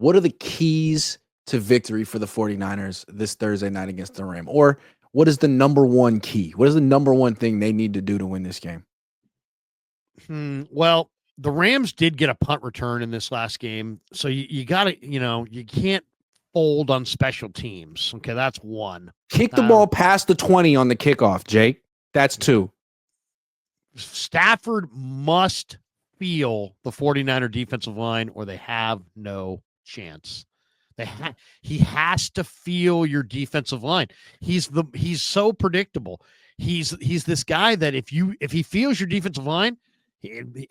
What are the keys to victory for the 49ers this Thursday night against the Rams? Or what is the number one key? What is the number one thing they need to do to win this game? Well, the Rams did get a punt return in this last game. So you got to, you can't fold on special teams. Okay, that's one. Kick the ball past the 20 on the kickoff, Jake. That's two. Stafford must feel the 49er defensive line or they have no chance. He has to feel your defensive line. He's so predictable. He's this guy that if he feels your defensive line,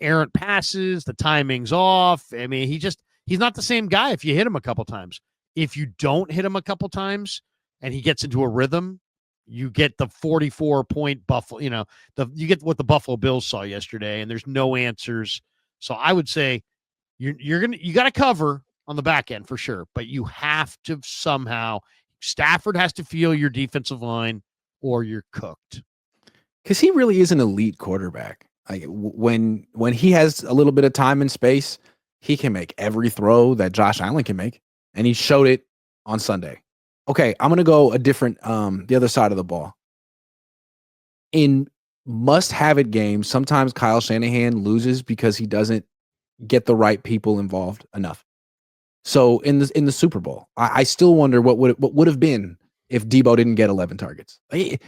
errant passes, the timing's off. I mean, he's not the same guy if you hit him a couple times. If you don't hit him a couple times and he gets into a rhythm, you get the 44-point Buffalo, you get what the Buffalo Bills saw yesterday, and there's no answers. So I would say you got to cover on the back end for sure, but you have to Stafford has to feel your defensive line or you're cooked. Because he really is an elite quarterback. Like when he has a little bit of time and space, he can make every throw that Josh Allen can make, and he showed it on Sunday. Okay, I'm gonna go a different, the other side of the ball. In must-have-it games, sometimes Kyle Shanahan loses because he doesn't get the right people involved enough. So in the Super Bowl, I still wonder what would have been if Debo didn't get 11 targets. He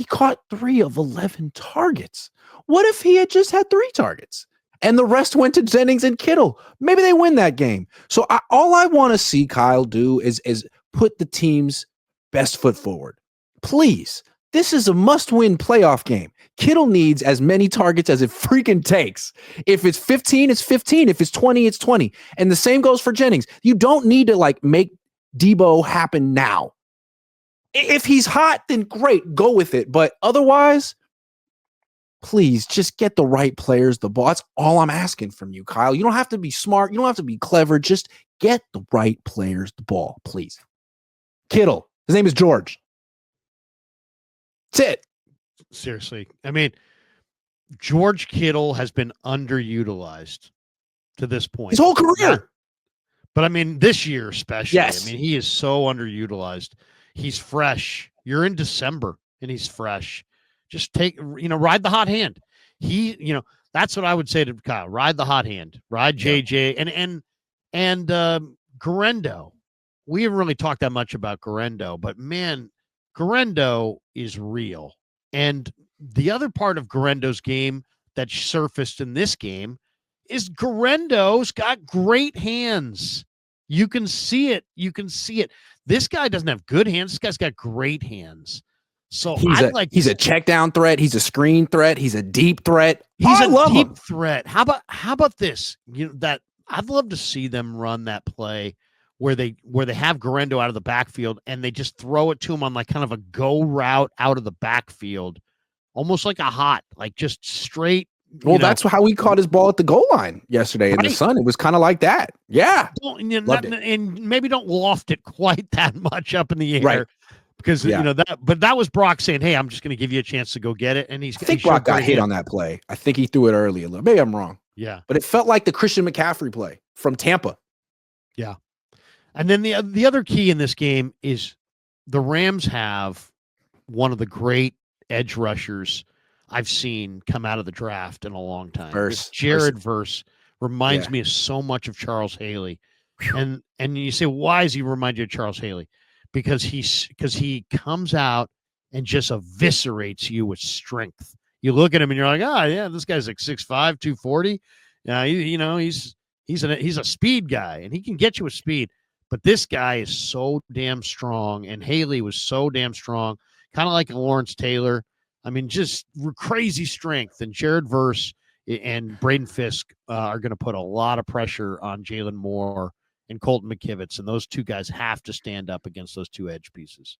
caught 3 of 11 targets. What if he had just had 3 targets and the rest went to Jennings and Kittle? Maybe they win that game. So all I want to see Kyle do is put the team's best foot forward. Please. This is a must-win playoff game. Kittle needs as many targets as it freaking takes. If it's 15, it's 15. If it's 20, it's 20. And the same goes for Jennings. You don't need to make Debo happen now. If he's hot, then great, go with it. But otherwise, please just get the right players the ball. That's all I'm asking from you, Kyle. You don't have to be smart. You don't have to be clever. Just get the right players the ball, please. Kittle. His name is George. That's it. Seriously. I mean, George Kittle has been underutilized to this point. His whole career. But I mean, this year especially. Yes. I mean, he is so underutilized. He's fresh. You're in December and he's fresh. Just ride the hot hand. That's what I would say to Kyle. Ride the hot hand. Ride JJ and Garendo. We haven't really talked that much about Garendo, but man, Garendo is real. And the other part of Garendo's game that surfaced in this game is Garendo's got great hands. You can see it. This guy doesn't have good hands. This guy's got great hands. So he's a check down threat. He's a screen threat. He's a deep threat. He's a deep threat. How about this? I'd love to see them run that play where they have Garendo out of the backfield and they just throw it to him on kind of a go route out of the backfield, almost like a hot, just straight. Well, that's how he caught his ball at the goal line yesterday in the sun. It was kind of like that. Yeah. And maybe don't loft it quite that much up in the air. Right. Because, that was Brock saying, hey, I'm just going to give you a chance to go get it. And I think Brock got hit on that play. I think he threw it early a little. Maybe I'm wrong. Yeah. But it felt like the Christian McCaffrey play from Tampa. Yeah. And then the other key in this game is the Rams have one of the great edge rushers I've seen come out of the draft in a long time. Jared Verse reminds me of so much of Charles Haley. And you say, why does he remind you of Charles Haley? Because he comes out and just eviscerates you with strength. You look at him and you're like, oh yeah, this guy's like 6'5", 240. He's a speed guy and he can get you with speed. But this guy is so damn strong, and Haley was so damn strong, kind of like Lawrence Taylor. I mean, just crazy strength. And Jared Verse and Braden Fisk are going to put a lot of pressure on Jalen Moore and Colton McKivitz, and those two guys have to stand up against those two edge pieces.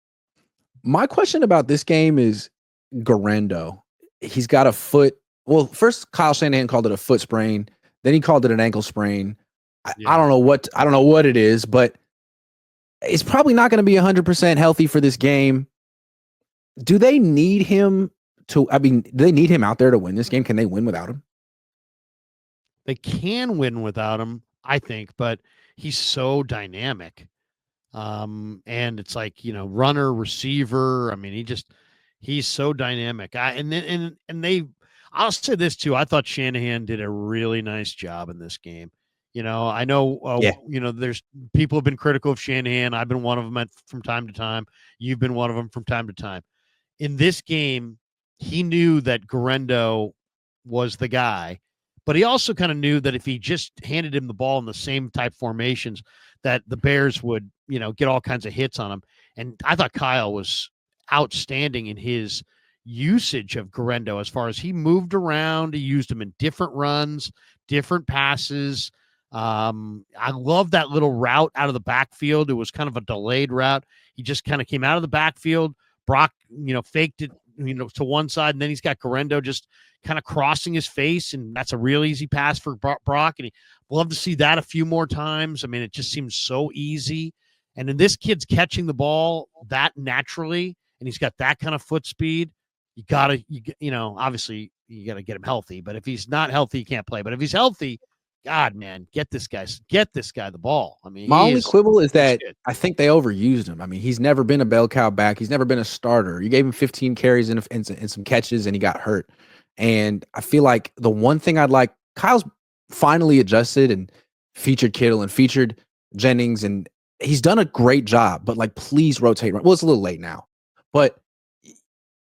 My question about this game is Garendo. He's got a foot. Well, first Kyle Shanahan called it a foot sprain. Then he called it an ankle sprain. I don't know what it is, but it's probably not going to be 100% healthy for this game. Do they need him do they need him out there to win this game? Can they win without him? They can win without him, I think, but he's so dynamic. And it's like, runner, receiver. I mean, he's so dynamic. I'll say this too. I thought Shanahan did a really nice job in this game. I know, Yeah. there's people have been critical of Shanahan. I've been one of them from time to time. You've been one of them from time to time. In this game, he knew that Garendo was the guy, but he also kind of knew that if he just handed him the ball in the same type formations, that the Bears would, get all kinds of hits on him. And I thought Kyle was outstanding in his usage of Garendo as far as he moved around. He used him in different runs, different passes. I love that little route out of the backfield. It was kind of a delayed route. He just kind of came out of the backfield. Brock, faked it, to one side, and then he's got Garendo just kind of crossing his face, and that's a real easy pass for Brock. And we'll love to see that a few more times. I mean, it just seems so easy. And then this kid's catching the ball that naturally, and he's got that kind of foot speed. Obviously you got to get him healthy, but if he's not healthy, he can't play. But if he's healthy, God, man, get this guy the ball. I mean, my only quibble is that good. I think they overused him. I mean, he's never been a bell cow back. He's never been a starter. You gave him 15 carries and some catches, and he got hurt. And I feel like the one thing Kyle's finally adjusted and featured Kittle and featured Jennings, and he's done a great job. But please rotate. Well, it's a little late now, but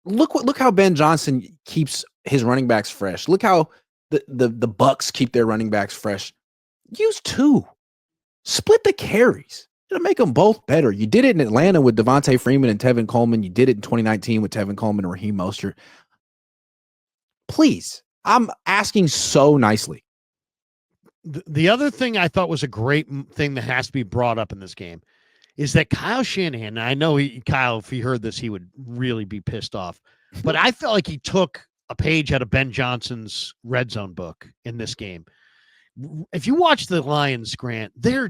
look how Ben Johnson keeps his running backs fresh. Look how the Bucks keep their running backs fresh. Use two. Split the carries. It'll make them both better. You did it in Atlanta with Devontae Freeman and Tevin Coleman. You did it in 2019 with Tevin Coleman and Raheem Mostert. Please, I'm asking so nicely. The other thing I thought was a great thing that has to be brought up in this game is that Kyle Shanahan, I know Kyle, if he heard this, he would really be pissed off. But I felt like he took a page out of Ben Johnson's red zone book in this game. If you watch the Lions, Grant, they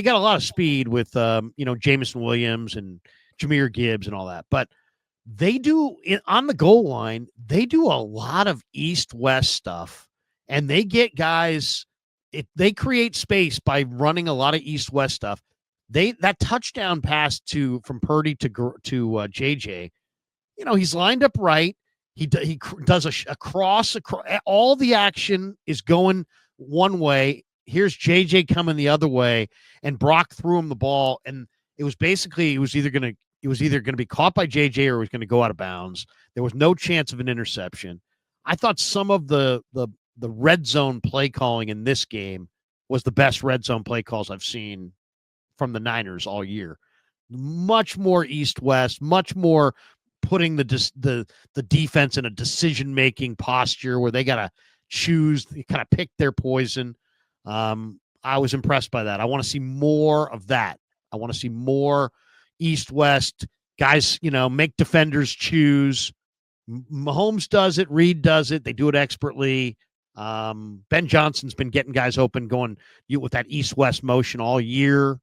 got a lot of speed with Jameson Williams and Jahmyr Gibbs and all that, but they do on the goal line. They do a lot of east-west stuff, and they get guys. They create space by running a lot of east-west stuff. That touchdown pass from Purdy to JJ. He's lined up right. He does a cross. All the action is going one way. Here's JJ coming the other way, and Brock threw him the ball, and it was either going to be caught by JJ or it was going to go out of bounds. There was no chance of an interception. I thought some of the red zone play calling in this game was the best red zone play calls I've seen from the Niners all year. Much more east-west, much more putting the defense in a decision-making posture where they got to choose, kind of pick their poison. I was impressed by that. I want to see more of that. I want to see more east-west guys, make defenders choose. Mahomes does it. Reed does it. They do it expertly. Ben Johnson's been getting guys open, going with that east-west motion all year.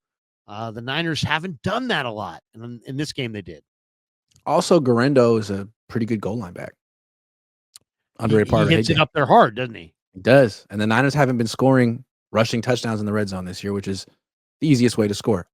The Niners haven't done that a lot, and in this game they did. Also, Garendo is a pretty good goal line back. Underrated part. He hits it up there hard, doesn't he? He does. And the Niners haven't been scoring rushing touchdowns in the red zone this year, which is the easiest way to score.